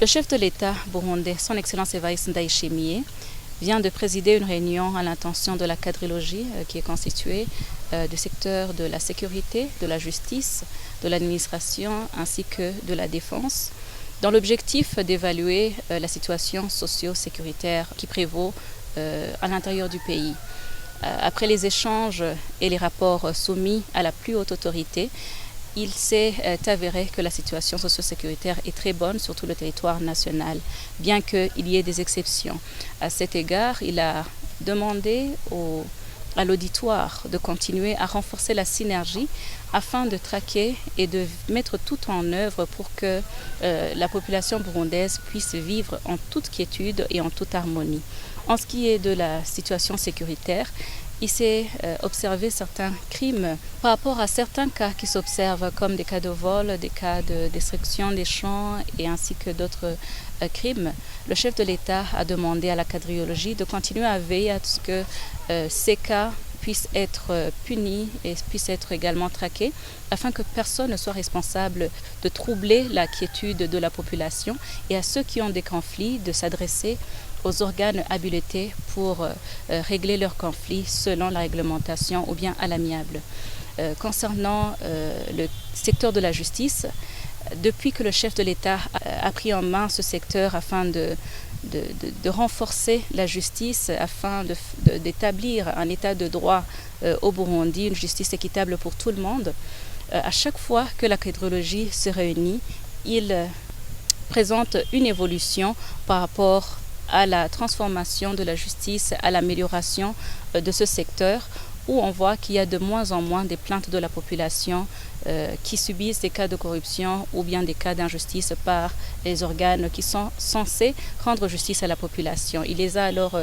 Le chef de l'État burundais, son Excellence Evariste Ndayishimiye, vient de présider une réunion à l'intention de la quadrilogie qui est constituée du secteur de la sécurité, de la justice, de l'administration ainsi que de la défense, dans l'objectif d'évaluer la situation socio-sécuritaire qui prévaut à l'intérieur du pays. Après les échanges et les rapports soumis à la plus haute autorité, il s'est avéré que la situation socio-sécuritaire est très bonne sur tout le territoire national, bien qu'il y ait des exceptions. À cet égard, il a demandé à l'auditoire de continuer à renforcer la synergie afin de traquer et de mettre tout en œuvre pour que la population burundaise puisse vivre en toute quiétude et en toute harmonie. En ce qui est de la situation sécuritaire, il s'est observé certains crimes par rapport à certains cas qui s'observent comme des cas de vol, des cas de destruction des champs et ainsi que d'autres crimes. Le chef de l'État a demandé à la quadrilogie de continuer à veiller à ce que ces cas puissent être punis et puissent être également traqués afin que personne ne soit responsable de troubler la quiétude de la population et à ceux qui ont des conflits de s'adresser aux organes habilités pour régler leurs conflits selon la réglementation ou bien à l'amiable. Concernant le secteur de la justice, depuis que le chef de l'État a pris en main ce secteur afin de renforcer la justice, afin d'établir un état de droit au Burundi, une justice équitable pour tout le monde, à chaque fois que la quadrilogie se réunit, il présente une évolution par rapport à la transformation de la justice, à l'amélioration de ce secteur, où on voit qu'il y a de moins en moins des plaintes de la population qui subissent des cas de corruption ou bien des cas d'injustice par les organes qui sont censés rendre justice à la population. Il les a alors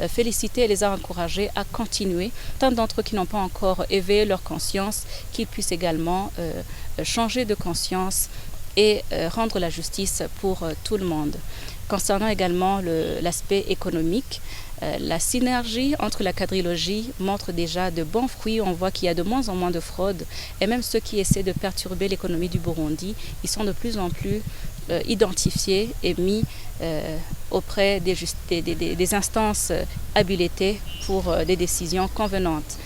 félicités et les a encouragés à continuer, tant d'entre eux qui n'ont pas encore éveillé leur conscience, qu'ils puissent également changer de conscience et rendre la justice pour tout le monde. Concernant également l'aspect économique, la synergie entre la quadrilogie montre déjà de bons fruits. On voit qu'il y a de moins en moins de fraude et même ceux qui essaient de perturber l'économie du Burundi, ils sont de plus en plus identifiés et mis auprès des instances habilitées pour des décisions convenantes.